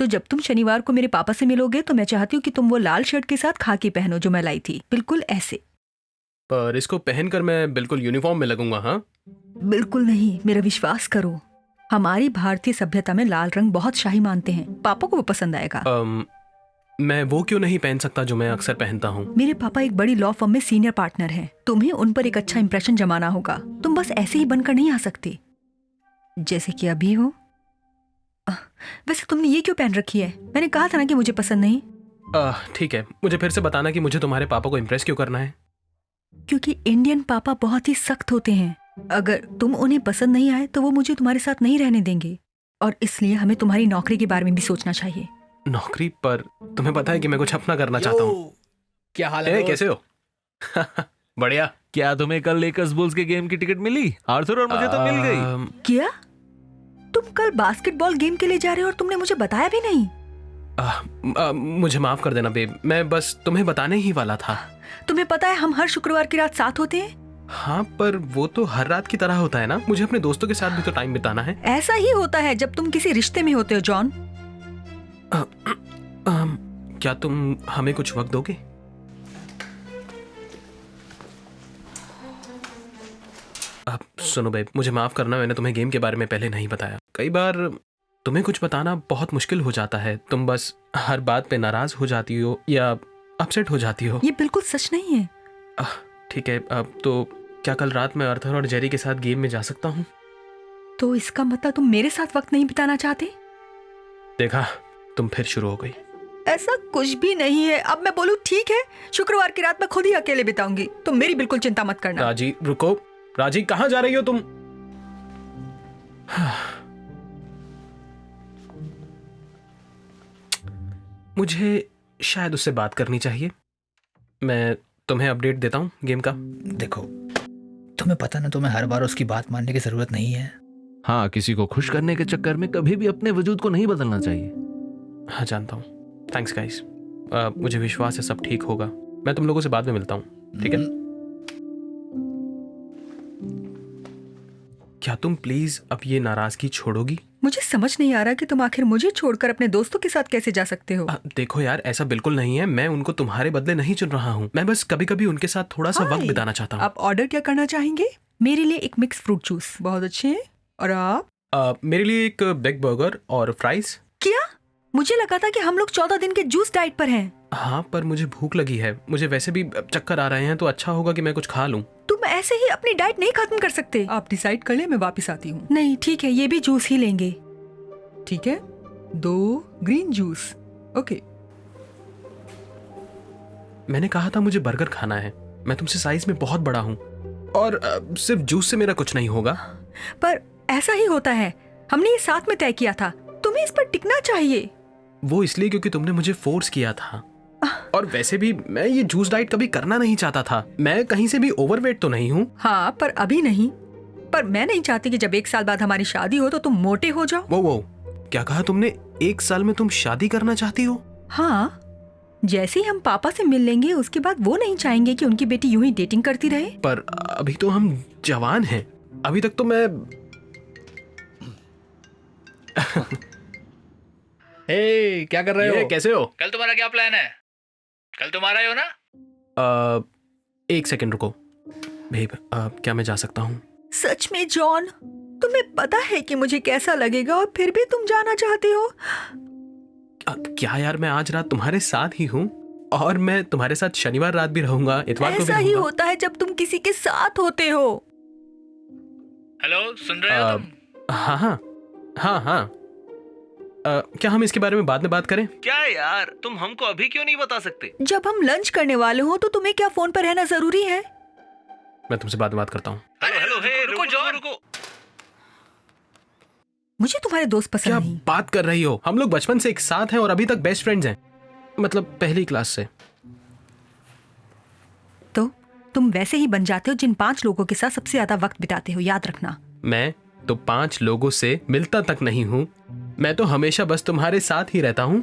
तो जब तुम शनिवार को मेरे पापा से मिलोगे तो मैं चाहती हूँ कि तुम वो लाल शर्ट के साथ खाकी पहनो जो मैं लाई थी, बिल्कुल ऐसे। पर इसको पहनकर मैं बिल्कुल यूनिफॉर्म में लगूंगा। हाँ, बिल्कुल नहीं, मेरा विश्वास करो। हमारी भारतीय सभ्यता में लाल रंग बहुत शाही मानते हैं, पापा को वो पसंद आएगा। मैं वो क्यों नहीं पहन सकता जो मैं अक्सर पहनता हूँ? मेरे पापा एक बड़ी लॉ फर्म में सीनियर पार्टनर हैं। तुम्हें उन पर एक अच्छा इंप्रेशन जमाना होगा। तुम बस ऐसे ही बनकर नहीं आ सकते जैसे कि अभी हो। वैसे तुमने ये क्यों पहन रखी है? मैंने कहा था ना कि मुझे पसंद नहीं। ठीक है, मुझे फिर से बताना कि मुझे तुम्हारे पापा को इम्प्रेस क्यों करना है। क्योंकि इंडियन पापा बहुत ही सख्त होते हैं। अगर तुम उन्हें पसंद नहीं आए तो वो मुझे तुम्हारे साथ नहीं रहने देंगे, और इसलिए हमें तुम्हारी नौकरी के बारे में भी सोचना चाहिए। नौकरी? पर तुम्हें पता है कि मैं कुछ अपना करना चाहता हूँ। क्या हाल है? कैसे हो? बढ़िया। क्या तुम्हें कल लेकर्स बुल्स के गेम की टिकट मिली? आर्थर और मुझे तो मिल गई। क्या तुम कल बास्केटबॉल गेम के लिए जा रहे हो और तुमने मुझे बताया भी नहीं? मुझे माफ कर देना बेब, मैं बस तुम्हें बताने ही वाला था। तुम्हें पता है हम हर शुक्रवार की रात साथ होते हैं। हाँ, पर वो तो हर रात की तरह होता है ना। मुझे अपने दोस्तों के साथ भी तो टाइम बिताना है। ऐसा ही होता है जब तुम किसी रिश्ते में होते हो जॉन। क्या तुम हमें कुछ वक्त दोगे? अब सुनो बेब, मुझे माफ करना, मैंने तुम्हें गेम के बारे में पहले नहीं बताया। कई बार तुम्हें कुछ बताना बहुत मुश्किल हो जाता है। तुम बस हर बात पे नाराज हो जाती हो या अपसेट हो जाती हो। ये बिल्कुल सच नहीं है। ठीक है, अब तो क्या कल रात मैं आर्थर और जेरी के साथ गेम में जा सकता हूँ? तो इसका मतलब तुम मेरे साथ वक्त नहीं बिताना चाहते? देखा, तुम फिर शुरू हो गई। ऐसा कुछ भी नहीं है। अब मैं बोलूं ठीक है, शुक्रवार की रात मैं खुद ही अकेले बिताऊंगी। तुम मेरी बिल्कुल चिंता मत करना। राजी रुको। राजी, कहाँ जा रही हो तुम? मुझे शायद उससे बात करनी चाहिए। मैं तुम्हें अपडेट देता हूँ गेम का। देखो, तुम्हें पता ना, तुम्हें हर बार उसकी बात मानने की जरूरत नहीं है। हाँ, किसी को खुश करने के चक्कर में कभी भी अपने वजूद को नहीं बदलना चाहिए। हाँ, जानता हूँ। Thanks guys. मुझे विश्वास है सब ठीक होगा। मैं तुम लोगों से बाद में मिलता हूँ, ठीक है? क्या तुम प्लीज अब ये नाराजगी छोड़ोगी? मुझे समझ नहीं आ रहा कि तुम आखिर मुझे छोड़कर अपने दोस्तों के साथ कैसे जा सकते हो। देखो यार, ऐसा बिल्कुल नहीं है। मैं उनको तुम्हारे बदले नहीं चुन रहा हूँ। मैं बस कभी कभी उनके साथ थोड़ा सा वक्त बिताना चाहता हूँ। आप ऑर्डर क्या करना चाहेंगे? मेरे लिए एक मिक्स फ्रूट जूस। बहुत अच्छे हैं। और आप? मेरे लिए एक बिग बर्गर और फ्राइज। क्या? मुझे लगा था कि हम लोग 14 दिन के जूस डाइट पर हैं। हाँ, पर मुझे भूख लगी है। मुझे वैसे भी चक्कर आ रहे हैं, तो अच्छा होगा कि मैं कुछ खा लूं। तुम ऐसे ही अपनी डाइट नहीं खत्म कर सकते। आप डिसाइड कर ले, मैं वापस आती हूँ। नहीं ठीक है, ये भी जूस ही लेंगे। ठीक है, 2 ग्रीन जूस। ओके। मैंने कहा था मुझे बर्गर खाना है। मैं तुमसे साइज में बहुत बड़ा हूँ, और सिर्फ जूस से मेरा कुछ नहीं होगा। पर ऐसा ही होता है, हमने ये साथ में तय किया था। तुम्हें इस पर टिकना चाहिए। वो इसलिए क्योंकि तुमने मुझे फोर्स किया था। और वैसे भी मैं ये जूस डाइट कभी करना नहीं चाहता था। मैं कहीं से भी ओवरवेट तो नहीं हूँ। हाँ, पर अभी नहीं। पर मैं नहीं चाहती कि जब 1 साल बाद हमारी शादी हो तो तुम मोटे हो जाओ। वो क्या कहा तुमने? 1 साल में तुम शादी करना चाहती हो? हाँ, जैसे ही हम पापा से मिल लेंगे उसके बाद वो नहीं चाहेंगे कि उनकी बेटी यूं ही डेटिंग करती रहे। पर अभी तो हम जवान हैं। अभी तक तो मैं हे, क्या कर रहे हो? कैसे हो? कल तुम्हारा क्या प्लान है? कल तुम्हारा ही हो ना? 1 सेकंड रुको। बेब, क्या मैं जा सकता हूँ? सच में जॉन, तुम्हें पता है कि मुझे कैसा लगेगा और फिर भी तुम जाना चाहते हो? क्या यार, मैं आज रात तुम्हारे साथ ही हूँ, और मैं तुम्हारे साथ शनिवार रात भी रहूंगा, इतवार को भी ऐसा ही रहूंगा। होता है जब तुम किसी के साथ होते हो। हेलो, सुन रहे हो तुम? हाँ हाँ हाँ हाँ। क्या हम इसके बारे में बाद में बात करें? क्या यार, तुम हमको अभी क्यों नहीं बता सकते? जब हम लंच करने वाले हो तो तुम्हें क्या फोन पर रहना जरूरी है? मैं तुमसे बाद में बात करता हूँ। हेलो, रुको। मुझे तुम्हारे दोस्त पसंद क्या नहीं। बात कर रही हो? हम लोग बचपन से एक साथ हैं और अभी तक बेस्ट फ्रेंड्स हैं। मतलब पहली क्लास से। तो तुम वैसे ही बन जाते हो जिन 5 लोगों के साथ सबसे ज्यादा वक्त बिताते हो, याद रखना। मैं तो 5 लोगों से मिलता तक नहीं हूँ। मैं तो हमेशा बस तुम्हारे साथ ही रहता हूँ।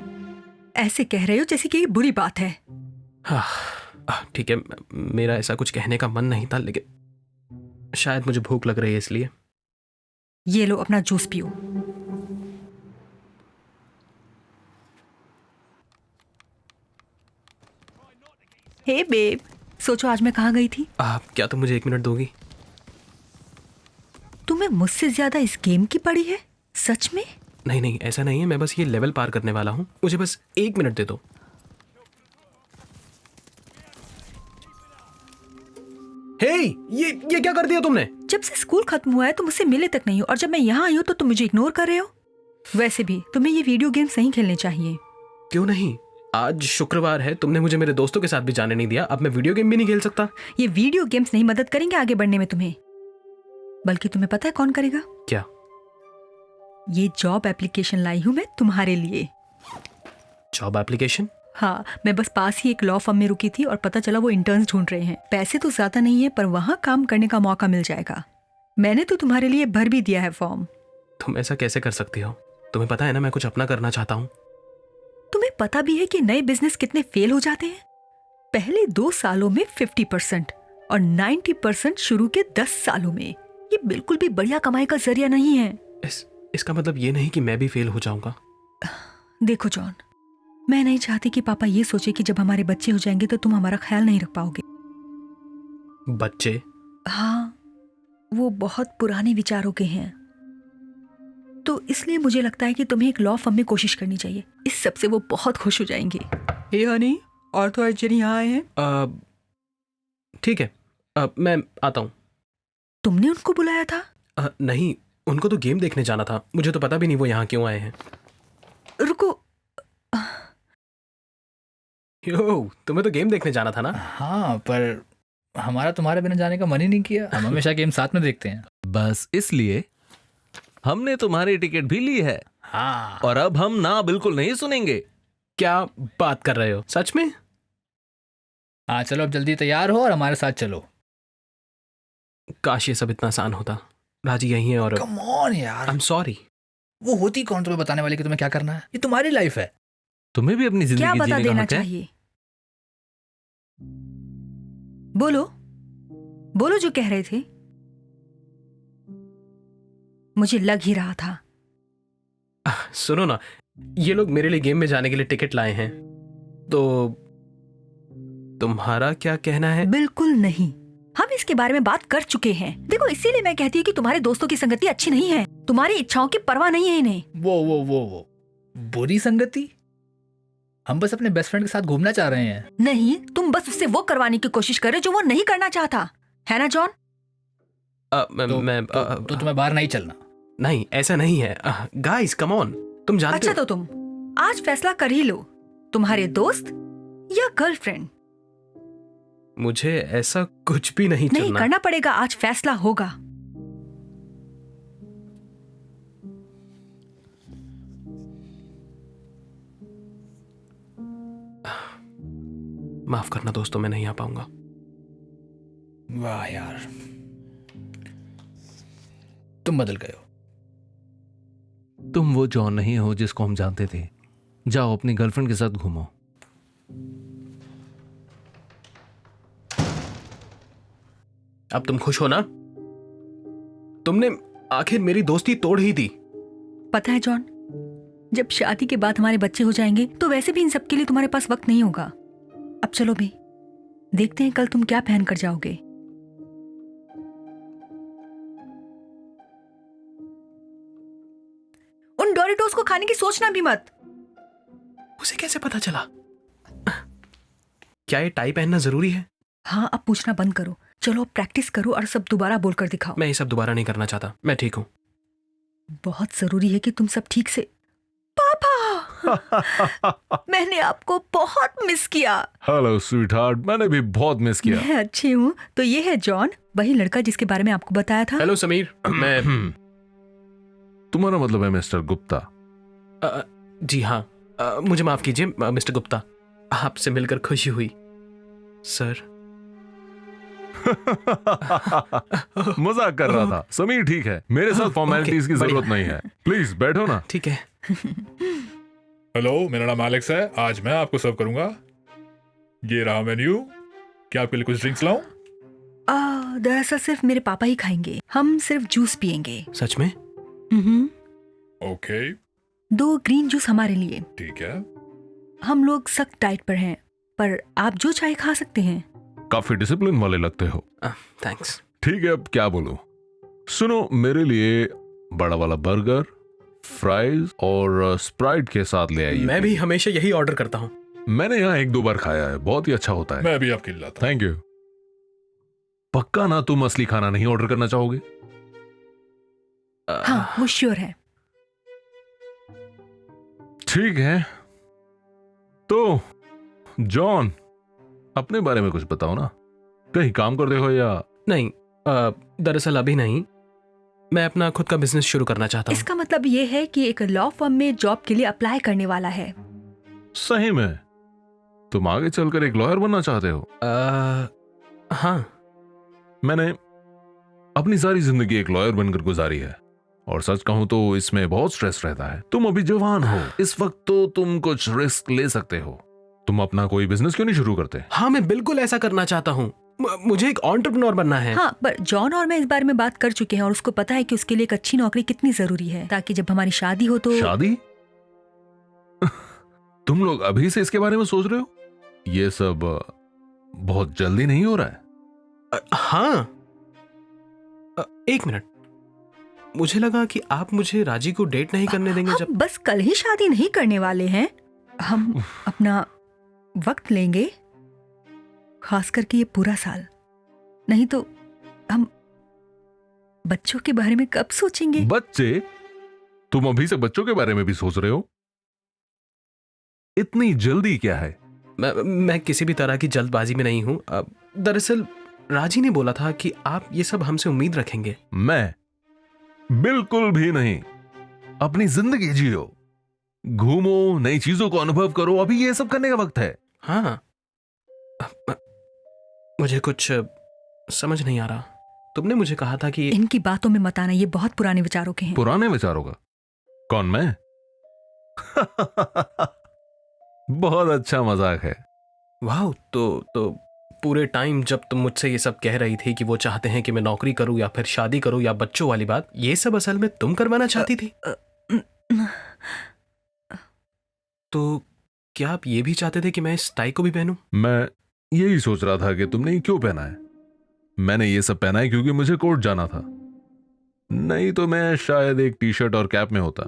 ऐसे कह रहे हो जैसे कि ये बुरी बात है। ठीक है, मेरा ऐसा कुछ कहने का मन नहीं था, लेकिन शायद मुझे भूख लग रही है इसलिए। ये लो, अपना जूस पियो। हे बेब, सोचो आज मैं कहाँ गई थी? क्या तुम मुझे 1 मिनट दोगी? तुम्हें मुझसे ज्यादा इस गेम की पड़ी है? सच में? नहीं नहीं, ऐसा नहीं है, मैं बस ये लेवल पार करने वाला हूँ, मुझे बस 1 मिनट दे दो। हे, ये क्या कर दिया तुमने? जब से स्कूल खत्म हुआ है तुम मुझसे मिले तक नहीं हो, और जब मैं यहाँ आई हूँ तो तुम मुझे इग्नोर कर रहे हो। वैसे भी तुम्हें ये वीडियो गेम्स नहीं खेलने चाहिए। क्यों नहीं? आज शुक्रवार है, तुमने मुझे मेरे दोस्तों के साथ भी जाने नहीं दिया, अब मैं वीडियो गेम भी नहीं खेल सकता। ये वीडियो गेम्स नहीं मदद करेंगे आगे बढ़ने में तुम्हें, बल्कि तुम्हें पता है कौन करेगा? क्या? ये जॉब एप्लीकेशन लाई हूँ मैं तुम्हारे लिए। Job application? हाँ, मैं बस पास ही एक लॉ फर्म में रुकी थी और पता चला वो इंटर्न्स ढूंढ रहे हैं। पैसे तो ज्यादा नहीं है पर वहाँ काम करने का मौका मिल जाएगा। मैंने तो तुम्हारे लिए भर भी दिया है फॉर्म। तुम ऐसा कैसे कर सकती हो? तुम्हें पता है ना, मैं कुछ अपना करना चाहता हूँ। तुम्हें पता भी है कि नए बिजनेस कितने फेल हो जाते हैं। पहले 2 सालों में 50% और 90% शुरू के 10 सालों में। ये बिल्कुल भी बढ़िया कमाई का जरिया नहीं है। इसका मतलब ये नहीं कि मैं भी फेल हो जाऊंगा। देखो जॉन, मैं नहीं चाहती कि पापा ये सोचे कि जब हमारे बच्चे हो जाएंगे तो तुम हमारा ख्याल नहीं रख पाओगे। बच्चे? हाँ, वो बहुत पुराने विचारों के हैं, तो इसलिए मुझे लगता है कि तुम्हें एक लॉ फर्म में कोशिश करनी चाहिए। इस सब से वो बहुत खुश हो जाएंगे। हे हनी, और तो अर्जुन यहाँ आए हैं। ठीक है, मैं आता हूँ। तुमने उनको बुलाया था? नहीं, उनको तो गेम देखने जाना था, मुझे तो पता भी नहीं वो यहाँ क्यों आए हैं। रुको, यो, तुम्हें तो गेम देखने जाना था ना? हाँ, पर हमारा तुम्हारे बिना जाने का मन ही नहीं किया। हम हमेशा गेम साथ में देखते हैं। बस इसलिए हमने तुम्हारी टिकट भी ली है, हाँ, और अब हम ना बिल्कुल नहीं सुनेंगे। क्या बात कर रहे हो? सच में? हाँ, चलो अब जल्दी तैयार हो और हमारे साथ चलो। काश ये सब इतना आसान होता। राजी यही है और कम ऑन यार, आई एम सॉरी। वो होती कौन तुम्हें बताने वाली कि तुम्हें क्या करना है? ये तुम्हारी लाइफ है। तुम्हें भी अपनी क्या जिंदगी बता जीने का देना हक है। चाहिए? बोलो, बोलो जो कह रहे थे। मुझे लग ही रहा था। सुनो ना, ये लोग मेरे लिए गेम में जाने के लिए टिकट लाए हैं, तो तुम्हारा क्या कहना है? बिल्कुल नहीं, हम इसके बारे में बात कर चुके हैं। देखो, इसीलिए मैं कहती हूँ कि तुम्हारे दोस्तों की संगति अच्छी नहीं है। तुम्हारी इच्छाओं की परवाह नहीं है इन्हें। वो बुरी संगति? हम बस अपने बेस्ट फ्रेंड के साथ घूमना चाह रहे हैं। नहीं, तुम बस उससे वो करवाने की कोशिश कर रहे हो जो वो नहीं करना चाहता है ना जॉन? तो तुम्हें बाहर नहीं चलना। नहीं, ऐसा नहीं है। गाइस कम ऑन, तुम जानते अच्छा, हो। तो तुम आज फैसला कर ही लो, तुम्हारे दोस्त या गर्लफ्रेंड। मुझे ऐसा कुछ भी नहीं नहीं चलना। करना पड़ेगा, आज फैसला होगा। माफ करना दोस्तों, मैं नहीं आ पाऊंगा। वाह यार, तुम बदल गए हो। तुम वो जॉन नहीं हो जिसको हम जानते थे। जाओ अपनी गर्लफ्रेंड के साथ घूमो। अब तुम खुश हो ना? तुमने आखिर मेरी दोस्ती तोड़ ही दी। पता है जॉन, जब शादी के बाद हमारे बच्चे हो जाएंगे तो वैसे भी इन सब के लिए तुम्हारे पास वक्त नहीं होगा। अब चलो भी, देखते हैं कल तुम क्या पहन कर जाओगे। उन डोरिटोस को खाने की सोचना भी मत। उसे कैसे पता चला? क्या ये टाई पहनना जरूरी है? हाँ, अब पूछना बंद करो। चलो अब प्रैक्टिस करो और सब दोबारा बोलकर दिखाओ। मैं ये सब दोबारा नहीं करना चाहता, मैं ठीक हूँ। बहुत जरूरी है कि तुम सब ठीक से। पापा, मैंने आपको बहुत मिस किया। हेलो स्वीटहार्ट, मैंने भी बहुत मिस किया। मैं अच्छी हूँ। तो ये है जॉन, वही लड़का जिसके बारे में आपको बताया था। हेलो समीर, मैं तुम्हारा मतलब है मिस्टर गुप्ता? जी हाँ, मुझे माफ कीजिए मिस्टर गुप्ता, आपसे मिलकर खुशी हुई सर। मजाक कर रहा था। समीर ठीक है, मेरे साथ फॉर्मेलिटीज की जरूरत नहीं है। प्लीज बैठो ना। ठीक है। हेलो, मेरा नाम एलेक्स है। आज मैं आपको सर्व करूंगा। ये रहा मेन्यू। क्या आपके लिए कुछ ड्रिंक्स लाऊं? दरअसल सिर्फ मेरे पापा ही खाएंगे, हम सिर्फ जूस पियेंगे। सच में? ओके, 2 ग्रीन जूस हमारे लिए। ठीक है। हम लोग सख्त डाइट पर हैं, पर आप जो चाहे खा सकते हैं। काफी डिसिप्लिन वाले लगते हो। थैंक्स। ठीक है, अब क्या बोलूं? सुनो, मेरे लिए बड़ा वाला बर्गर, फ्राइज और स्प्राइट के साथ ले आइए। मैं भी हमेशा यही ऑर्डर करता हूँ। मैंने यहाँ 1-2 बार खाया है, बहुत ही अच्छा होता है। मैं भी आपके लिए लाता हूँ। Thank you. पक्का ना तुम असली खाना नहीं ऑर्डर करना चाहोगे? हाँ, वो श्योर है। ठीक है, तो जॉन, अपने बारे में कुछ बताओ ना। कहीं काम करते हो या? नहीं, दरअसल अभी नहीं। मैं अपना खुद का बिजनेस शुरू करना चाहता हूँ। इसका मतलब ये है कि एक लॉ फर्म में जॉब के लिए अप्लाई करने वाला है। सही में? तुम आगे चलकर एक लॉयर बनना चाहते हो? हाँ। मैंने अपनी सारी जिंदगी एक लॉयर बनकर गुजारी है, और सच कहूं तो इसमें बहुत स्ट्रेस रहता है। तुम अभी जवान हो, इस वक्त तो तुम कुछ रिस्क ले सकते हो। तुम अपना कोई बिजनेस क्यों नहीं शुरू करते? हाँ, मैं बिल्कुल ऐसा करना चाहता हूँ। मुझे एक एंटरप्रेन्योर बनना है। हाँ, पर जॉन और मैं इस बारे में बात कर चुके हैं और उसको पता है कि उसके लिए एक अच्छी नौकरी कितनी जरूरी है, ताकि जब हमारी शादी हो तो। शादी? तुम लोग अभी से इसके बारे में सोच रहे हो? ये सब बहुत जल्दी नहीं हो रहा है? हाँ। एक मिनट, मुझे लगा कि आप मुझे राजी को डेट नहीं करने देंगे। हम जब बस कल ही शादी नहीं करने वाले हैं, हम अपना वक्त लेंगे, खास करके ये पूरा साल। नहीं तो हम बच्चों के बारे में कब सोचेंगे? बच्चे? तुम अभी से बच्चों के बारे में भी सोच रहे हो? इतनी जल्दी क्या है? मैं किसी भी तरह की जल्दबाजी में नहीं हूँ। दरअसल राजी ने बोला था कि आप ये सब हमसे उम्मीद रखेंगे। मैं बिल्कुल भी नहीं। अपनी जिंदगी जियो, घूमो, नई चीजों को अनुभव करो। अभी ये सब करने का वक्त है। हाँ, मुझे कुछ समझ नहीं आ रहा। तुमने मुझे कहा था कि इनकी बातों में मत आना, ये बहुत पुराने विचारों के हैं। पुराने विचारों का? कौन, मैं? बहुत अच्छा मजाक है। वाह, तो पूरे टाइम जब तुम मुझसे ये सब कह रही थी कि वो चाहते हैं कि मैं नौकरी करूं या फिर शादी करूं या बच्चों वाली बात, ये सब असल में तुम करवाना चाहती थी? तो क्या आप ये भी चाहते थे कि मैं इस टाई को भी पहनूं? मैं यही सोच रहा था कि तुमने ये क्यों पहना है। मैंने ये सब पहना है क्योंकि मुझे कोर्ट जाना था, नहीं तो मैं शायद एक टी शर्ट और कैप में होता।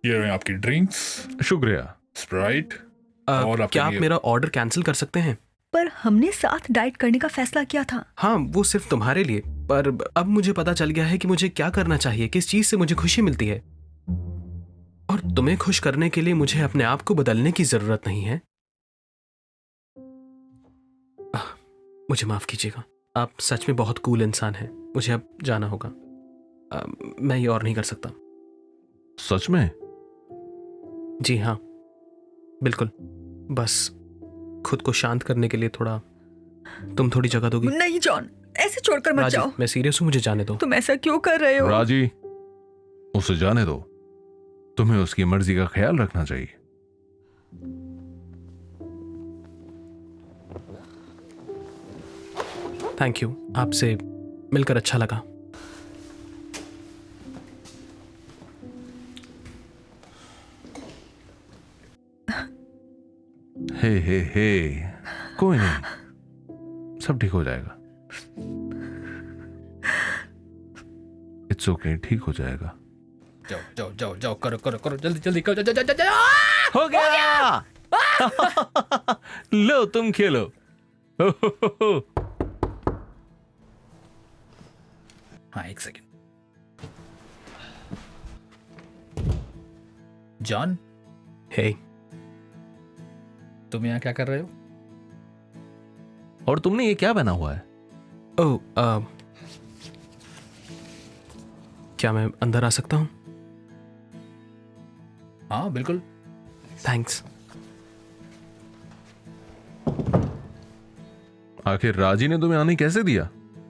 ये रहे आपकी ड्रिंक्स, शुक्रिया। स्प्राइट। और आपके क्या आप लिए- मेरा ऑर्डर कैंसिल कर सकते हैं? पर हमने साथ डाइट करने का फैसला किया था। हाँ, वो सिर्फ तुम्हारे लिए। पर अब मुझे पता चल गया है कि मुझे क्या करना चाहिए, किस चीज से मुझे खुशी मिलती है। और तुम्हें खुश करने के लिए मुझे अपने आप को बदलने की जरूरत नहीं है। मुझे माफ कीजिएगा, आप सच में बहुत कूल इंसान हैं। मुझे अब जाना होगा। मैं ये और नहीं कर सकता। सच में? जी हाँ, बिल्कुल। बस खुद को शांत करने के लिए तुम थोड़ी जगह दोगी? नहीं जॉन, ऐसे छोड़कर मत राजी, जाओ। मैं सीरियस हूँ, मुझे जाने दो। तुम ऐसा क्यों कर रहे हो? राजी, उसे जाने दो। तुम्हें उसकी मर्जी का ख्याल रखना चाहिए। थैंक यू, आपसे मिलकर अच्छा लगा। हे, कोई नहीं, सब ठीक हो जाएगा। इट्स ओके, ठीक हो जाएगा। जाओ जाओ जाओ जाओ, करो करो करो, जल्दी जल्दी करो, जाओ जाओ जाओ, जाओ। हो गया। लो, तुम खेलो। हाँ, एक सेकेंड। जॉन, हे, तुम यहाँ क्या कर रहे हो? और तुमने ये क्या पहना हुआ है? ओह, क्या मैं अंदर आ सकता हूँ? हाँ बिल्कुल। थैंक्स। आखिर राजी ने तुम्हें आने कैसे दिया?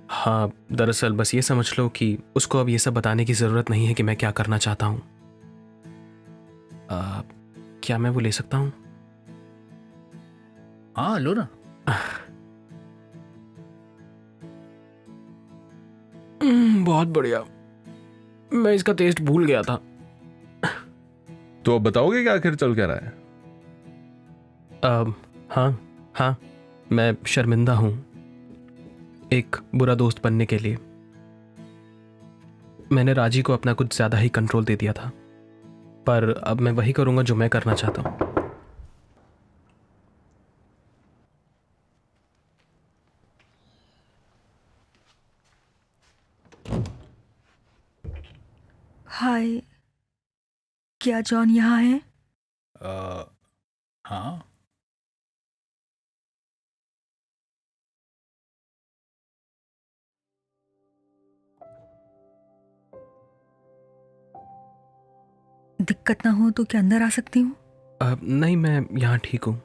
हाँ, दरअसल बस ये समझ लो कि उसको अब ये सब बताने की जरूरत नहीं है कि मैं क्या करना चाहता हूँ। क्या मैं वो ले सकता हूँ? हाँ लो ना। बहुत बढ़िया। मैं इसका टेस्ट भूल गया था। तो अब बताओगे कि आखिर चल क्या रहा है? हाँ, हाँ, मैं शर्मिंदा हूँ एक बुरा दोस्त बनने के लिए। मैंने राजी को अपना कुछ ज्यादा ही कंट्रोल दे दिया था, पर अब मैं वही करूंगा जो मैं करना चाहता हूँ। हाय, क्या जॉन यहाँ है? हाँ। दिक्कत ना हो तो क्या अंदर आ सकती हूँ? नहीं, मैं यहाँ ठीक हूँ।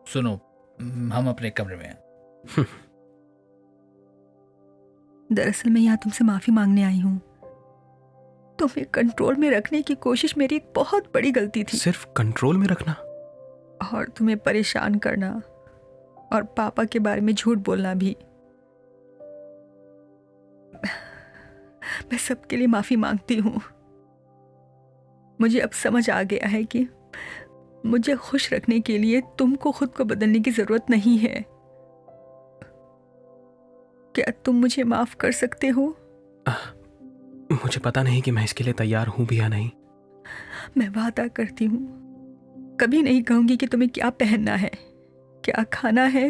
सुनो, हम अपने कमरे में हैं। दरअसल मैं यहाँ तुमसे माफी मांगने आई हूँ। तुम्हें कंट्रोल में रखने की कोशिश मेरी एक बहुत बड़ी गलती थी, सिर्फ कंट्रोल में रखना? और तुम्हें परेशान करना और पापा के बारे में झूठ बोलना भी। मैं सबके लिए माफी मांगती हूँ। मुझे अब समझ आ गया है कि मुझे खुश रखने के लिए तुमको खुद को बदलने की जरूरत नहीं है। क्या तुम मुझे माफ कर सकते हो? मुझे पता नहीं कि मैं इसके लिए तैयार हूं भी या नहीं। मैं वादा करती हूँ, कभी नहीं कहूंगी कि तुम्हें क्या पहनना है, क्या खाना है,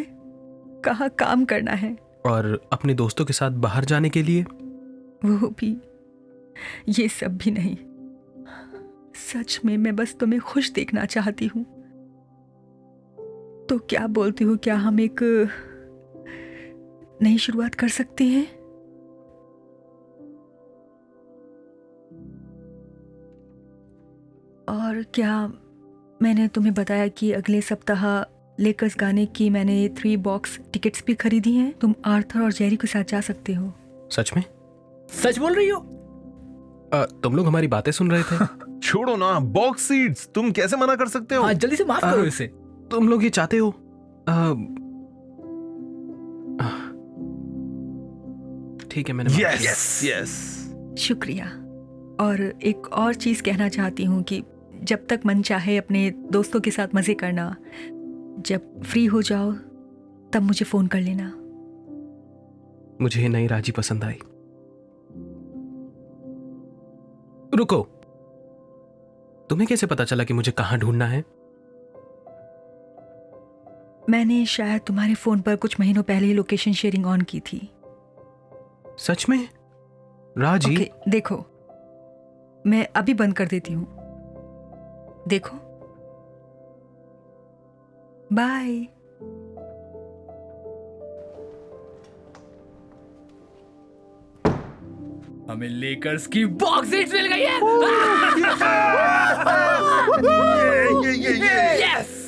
कहाँ काम करना है। और अपने दोस्तों के साथ बाहर जाने के लिए? वो भी, ये सब भी नहीं। सच में मैं बस तुम्हें खुश देखना चाहती हूँ। तो क्या बोलती हो, क्या हम एक नई शुरुआत कर सकते हैं? और क्या मैंने तुम्हें बताया कि अगले सप्ताह लेकर्स गाने की मैंने 3 बॉक्स टिकट्स भी खरीदी हैं। तुम आर्थर और जेरी के साथ जा सकते हो। सच में? सच बोल रही हो? तुम लोग हमारी बातें सुन रहे थे? छोड़ो ना, बॉक्स सीट्स, तुम कैसे मना कर सकते हो? हाँ, जल्दी से माफ करो इसे। तुम लोग ये चाहते हो? ठीक है, मैंने माफ किया। यस। शुक्रिया। और एक और चीज कहना चाहती हूँ कि जब तक मन चाहे अपने दोस्तों के साथ मजे करना। जब फ्री हो जाओ तब मुझे फोन कर लेना। मुझे नई राजी पसंद आई। रुको, तुम्हें कैसे पता चला कि मुझे कहां ढूंढना है? मैंने शायद तुम्हारे फोन पर कुछ महीनों पहले ही लोकेशन शेयरिंग ऑन की थी। सच में? राजी? ओके, देखो, मैं अभी बंद कर देती हूँ। देखो, बाय। हमें लेकर्स की बॉक्स सीट्स मिल गई है। ये यस।